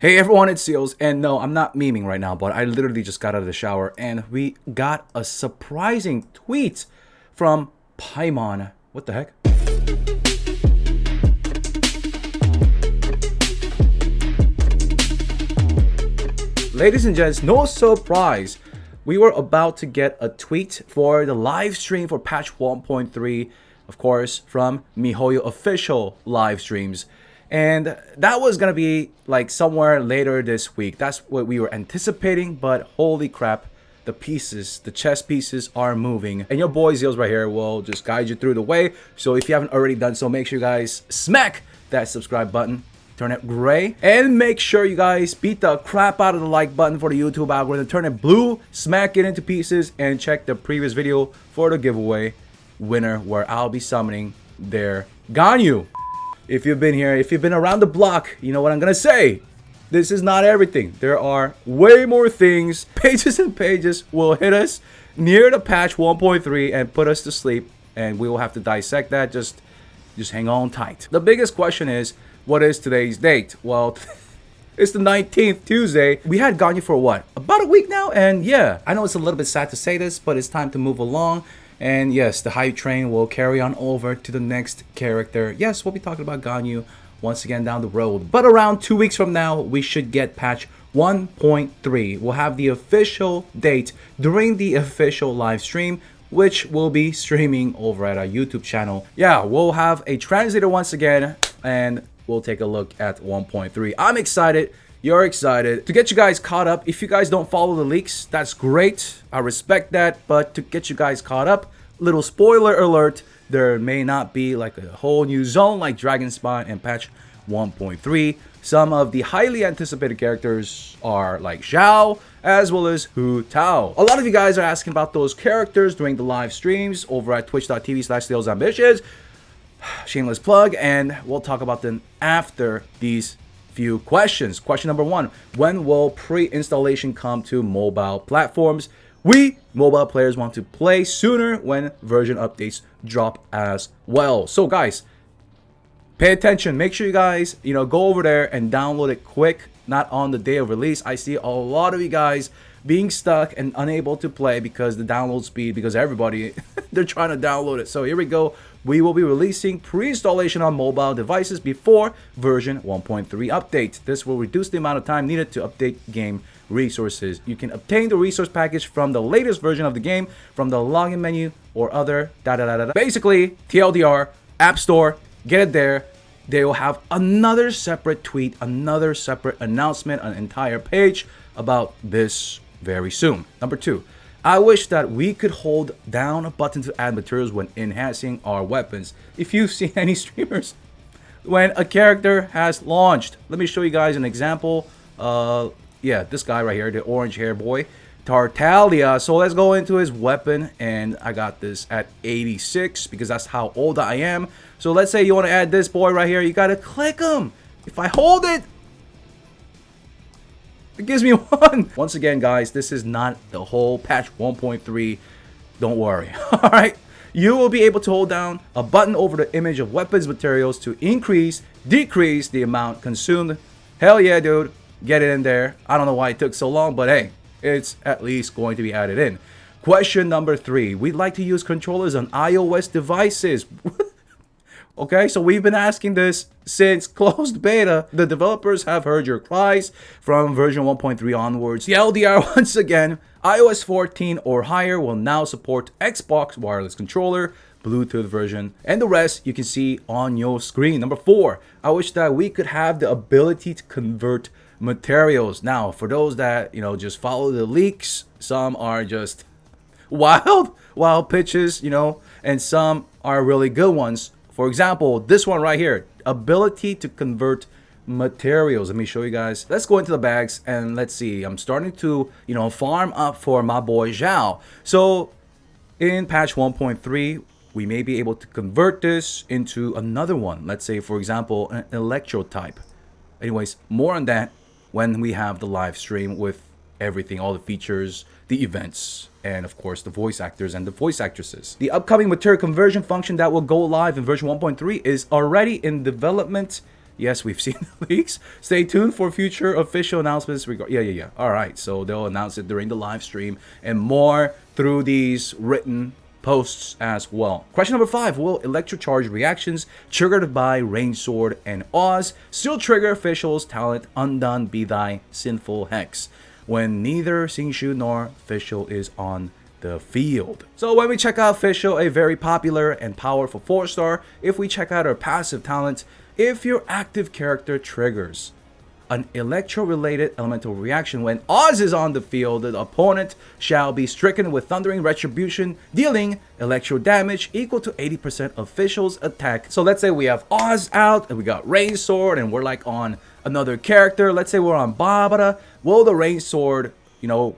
Hey everyone, it's Seals, and no, I'm not memeing right now, but I literally just got out of the shower, and we got a surprising tweet from Paimon. What the heck? Ladies and gents, no surprise. We were about to get a tweet for the live stream for patch 1.3, of course, from MiHoYo official live streams. And that was gonna be like somewhere later this week. That's what we were anticipating, but holy crap, the pieces, the chess pieces are moving. And your boy Zeals right here will just guide you through the way. So if you haven't already done so, make sure you guys smack that subscribe button, turn it gray, and make sure you guys beat the crap out of the like button for the YouTube algorithm, turn it blue, smack it into pieces, and check the previous video for the giveaway winner where I'll be summoning their Ganyu. If you've been here, if you've been around the block, you know what I'm gonna say. This is not everything. There are way more things. Pages and pages will hit us near the patch 1.3 and put us to sleep, and we will have to dissect that. Just hang on tight. The biggest question is, what is today's date? Well, it's the 19th, Tuesday. We had Ganyu for what? About a week now, and yeah, I know it's a little bit sad to say this, but it's time to move along. And yes, the hype train will carry on over to the next character. Yes, we'll be talking about Ganyu once again down the road. But around 2 weeks from now, we should get patch 1.3. We'll have the official date during the official live stream, which will be streaming over at our YouTube channel. Yeah, we'll have a translator once again, and we'll take a look at 1.3. I'm excited. You're excited. To get you guys caught up, if you guys don't follow the leaks, that's great. I respect that. But to get you guys caught up, little spoiler alert, there may not be like a whole new zone like Dragon Spawn and patch 1.3. Some of the highly anticipated characters are like Zhao as well as Hu Tao. A lot of you guys are asking about those characters during the live streams over at twitch.tv/SealsAmbitions. Shameless plug, and we'll talk about them after these few questions. Question number one, when will pre-installation come to mobile platforms? We mobile players want to play sooner when version updates drop as well. So guys, pay attention. Make sure you guys, go over there and download it quick, not on the day of release. I see a lot of you guys being stuck and unable to play because the download speed, because everybody, they're trying to download it. So here we go. We will be releasing pre-installation on mobile devices before version 1.3 update. This will reduce the amount of time needed to update game resources. You can obtain the resource package from the latest version of the game from the login menu or other Basically, TLDR, App Store, get it there. They will have another separate tweet, another separate announcement, an entire page about this very soon. Number two, I wish that we could hold down a button to add materials when enhancing our weapons. If you've seen any streamers, when a character has launched, let me show you guys an example. Yeah, this guy right here, the orange hair boy, Tartaglia. So let's go into his weapon, and I got this at 86 because that's how old I am. So let's say you want to add this boy right here, you gotta click him. If I hold it, it gives me one. Once again, guys, this is not the whole patch 1.3. Don't worry. All right. You will be able to hold down a button over the image of weapons materials to increase, decrease the amount consumed. Hell yeah, dude. Get it in there. I don't know why it took so long, but hey, it's at least going to be added in. Question number 3. We'd like to use controllers on iOS devices. Okay, so we've been asking this since closed beta. The developers have heard your cries from version 1.3 onwards. The LDR once again, iOS 14 or higher will now support Xbox wireless controller, Bluetooth version, and the rest you can see on your screen. Number 4, I wish that we could have the ability to convert materials. Now, for those that, just follow the leaks, some are just wild pitches, and some are really good ones. For example, this one right here, ability to convert materials. Let me show you guys. Let's go into the bags and let's see. I'm starting to, farm up for my boy Zhao. So in patch 1.3, we may be able to convert this into another one. Let's say, for example, an electro type. Anyways, more on that when we have the live stream with everything, all the features, the events, and of course the voice actors and the voice actresses. The upcoming material conversion function that will go live in version 1.3 is already in development Yes, we've seen the leaks. Stay tuned for future official announcements. Yeah. All right, so they'll announce it during the live stream and more through these written posts as well. Question number 5. Will electrocharge reactions triggered by Range Sword and Oz still trigger official's talent Undone Be Thy Sinful Hex when neither Xingshu nor official is on the field? So when we check out official, a very popular and powerful 4-star, if we check out her passive talent, if your active character triggers an electro-related elemental reaction when Oz is on the field, the opponent shall be stricken with Thundering Retribution, dealing electro damage equal to 80% official's attack. So let's say we have Oz out and we got Rain Sword and we're like on another character. Let's say we're on Barbara. Will the Rain Sword, the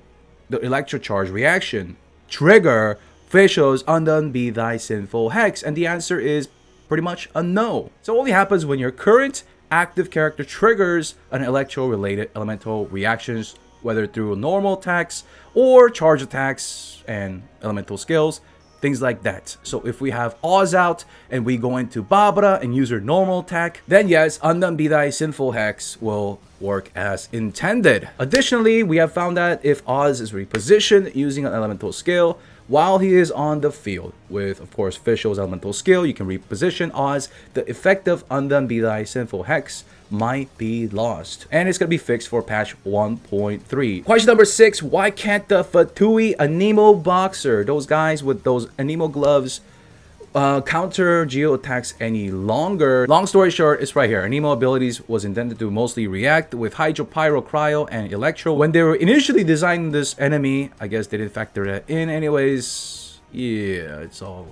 electro charge reaction trigger official's Undone Be Thy Sinful Hex? And the answer is pretty much a no. So it only happens when your current active character triggers an electro-related elemental reactions, whether through normal attacks or charge attacks and elemental skills, things like that. So if we have Oz out and we go into Barbara and use her normal attack, then yes, Undone Be Thy Sinful Hex will work as intended. Additionally, we have found that if Oz is repositioned using an elemental skill while he is on the field, with of course official's elemental skill, you can reposition Oz, the effect of Undone Be Thy Sinful Hex might be lost, and it's gonna be fixed for patch 1.3. Question number 6. Why can't the Fatui Anemo Boxer, those guys with those Anemo gloves, counter geo attacks any longer? Long story short, it's right here. Anemo abilities was intended to mostly react with Hydro, Pyro, Cryo, and Electro. When they were initially designing this enemy, I guess they didn't factor that in anyways. Yeah, it's all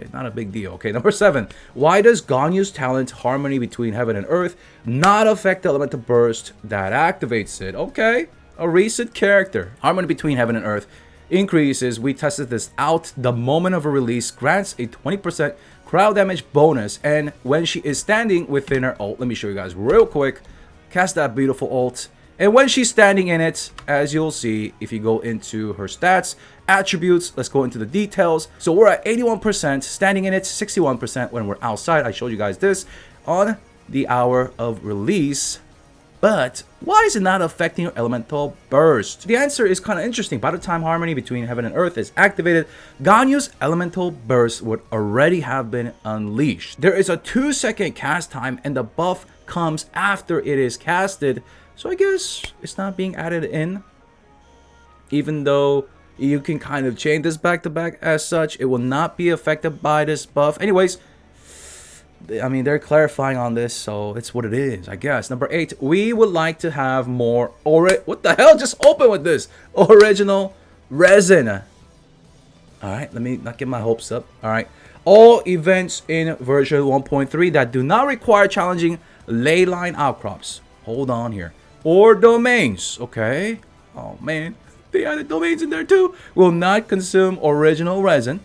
okay, not a big deal. Okay, number 7. Why does Ganyu's talent Harmony Between Heaven and Earth not affect the elemental burst that activates it? Okay, a recent character. Harmony Between Heaven and Earth increases, we tested this out, the moment of a release grants a 20% crowd damage bonus, and when she is standing within her ult, let me show you guys real quick, cast that beautiful ult, and when she's standing in it, as you'll see if you go into her stats, attributes, let's go into the details. So we're at 81% standing in it, 61% when we're outside. I showed you guys this on the hour of release. But why is it not affecting your elemental burst? The answer is kind of interesting. By the time Harmony Between Heaven and Earth is activated, Ganyu's elemental burst would already have been unleashed. There is a 2-second cast time and the buff comes after it is casted. So I guess it's not being added in. Even though you can kind of chain this back to back as such, it will not be affected by this buff. Anyways, I mean, they're clarifying on this, so it's what it is, I guess. Number 8, we would like to have more what the hell? Just open with this. Original resin. Alright, let me not get my hopes up. Alright. All events in version 1.3 that do not require challenging ley line outcrops. Hold on here. Or domains. Okay. Oh man. They added domains in there too. Will not consume original resin.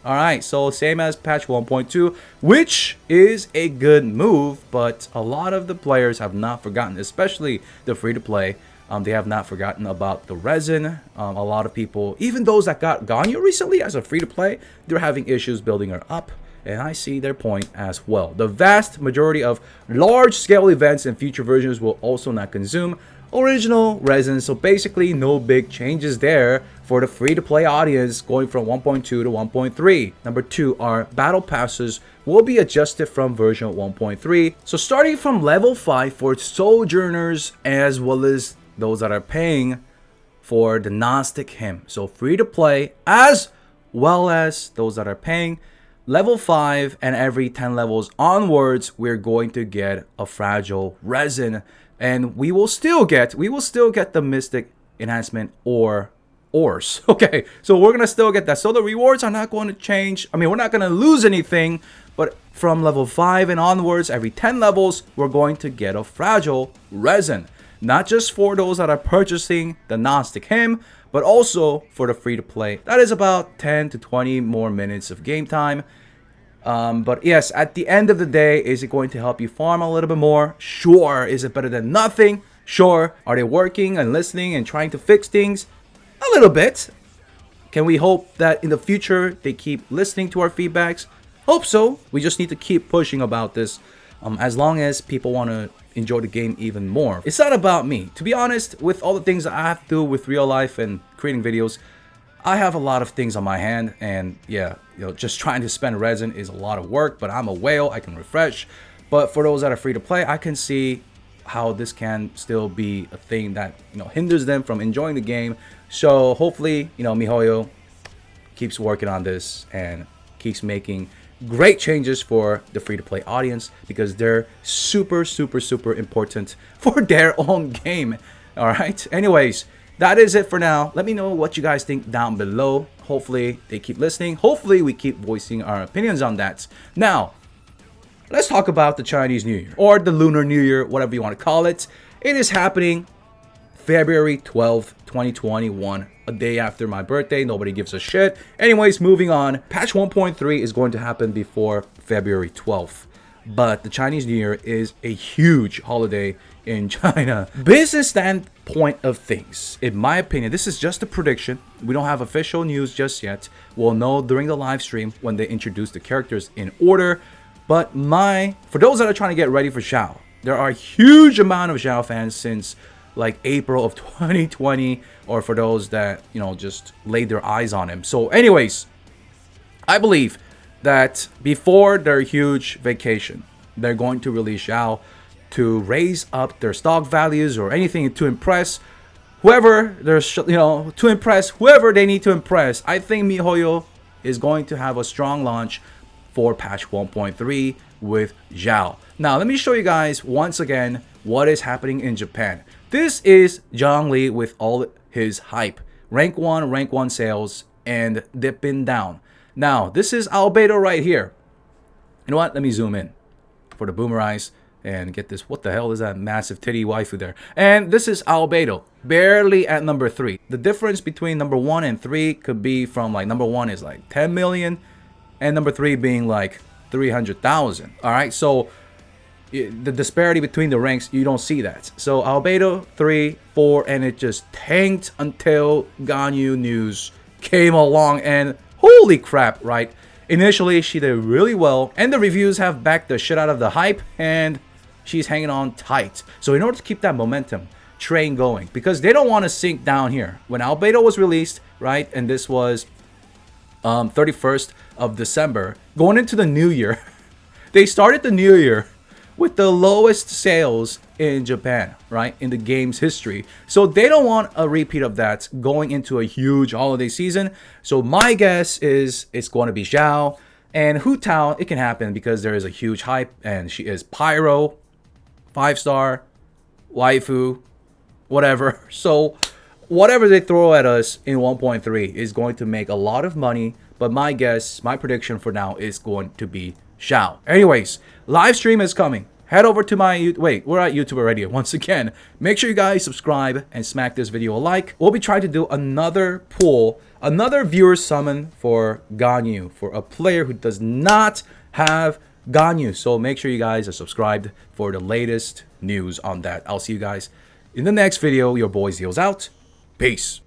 Alright, so same as patch 1.2, which is a good move, but a lot of the players have not forgotten, especially the free-to-play. They have not forgotten about the resin. A lot of people, even those that got Ganyu recently as a free-to-play, they're having issues building her up, and I see their point as well. The vast majority of large-scale events in future versions will also not consume original resin, so basically no big changes there for the free-to-play audience going from 1.2 to 1.3. Number 2, our battle passes will be adjusted from version 1.3. So starting from level 5 for sojourners as well as those that are paying for the Gnostic Hymn. So free-to-play as well as those that are paying. Level 5 and every 10 levels onwards, we're going to get a fragile resin. And we will still get the Mystic Enhancement or ores. Okay, so we're gonna still get that. So the rewards are not going to change. I mean, we're not gonna lose anything, but from level 5 and onwards, every 10 levels, we're going to get a fragile resin. Not just for those that are purchasing the Gnostic Hymn, but also for the free-to-play. That is about 10 to 20 more minutes of game time. But yes, at the end of the day, is it going to help you farm a little bit more? Sure. Is it better than nothing? Sure. Are they working and listening and trying to fix things? A little bit. Can we hope that in the future they keep listening to our feedbacks? Hope so. We just need to keep pushing about this. as long as people want to enjoy the game even more. It's not about me. To be honest, with all the things that I have to do with real life and creating videos, I have a lot of things on my hand, and yeah, just trying to spend resin is a lot of work, but I'm a whale, I can refresh. But for those that are free to play, I can see how this can still be a thing that, hinders them from enjoying the game. So hopefully, MiHoYo keeps working on this and keeps making great changes for the free-to-play audience, because they're super important for their own game. All right, anyways, that is it for now. Let me know what you guys think down below. Hopefully they keep listening. Hopefully we keep voicing our opinions on that. Now let's talk about the Chinese New Year, or the Lunar New Year, whatever you want to call it. It is happening February 12th, 2021, a day after my birthday. Nobody gives a shit. Anyways, moving on. Patch 1.3 is going to happen before February 12th. But the Chinese New Year is a huge holiday in China. Business standpoint of things, in my opinion, this is just a prediction. We don't have official news just yet. We'll know during the live stream when they introduce the characters in order. But for those that are trying to get ready for Xiao, there are a huge amount of Xiao fans since like April of 2020, or for those that, just laid their eyes on him. So anyways, I believe that before their huge vacation, they're going to release Xiao to raise up their stock values or anything to impress whoever to impress whoever they need to impress. I think MiHoYo is going to have a strong launch for patch 1.3 with Xiao. Now let me show you guys once again what is happening in Japan. This is Zhongli with all his hype. Rank 1 sales, and dipping down. Now, this is Albedo right here. You know what? Let me zoom in for the boomer eyes and get this. What the hell is that massive titty waifu there? And this is Albedo, barely at number 3. The difference between number 1 and 3 could be from like number 1 is like 10 million and number 3 being like 300,000. All right, so the disparity between the ranks, you don't see that. So Albedo 3, 4, and it just tanked until Ganyu news came along, and holy crap, right? Initially she did really well, and the reviews have backed the shit out of the hype, and she's hanging on tight. So in order to keep that momentum train going, because they don't want to sink down here. When Albedo was released, right, and this was 31st of December, going into the new year, they started the new year with the lowest sales in Japan, right, in the game's history. So they don't want a repeat of that going into a huge holiday season. So my guess is it's going to be Xiao. And Hu Tao, it can happen because there is a huge hype, and she is Pyro, 5-star, waifu, whatever. So whatever they throw at us in 1.3 is going to make a lot of money. But my guess, my prediction for now is going to be Xiao. Anyways, live stream is coming. Head over to my we're at YouTube already. Once again, make sure you guys subscribe and smack this video a like. We'll be trying to do another pool, another viewer summon for Ganyu, for a player who does not have Ganyu. So make sure you guys are subscribed for the latest news on that. I'll see you guys in the next video. Your boy Zeal's out. Peace.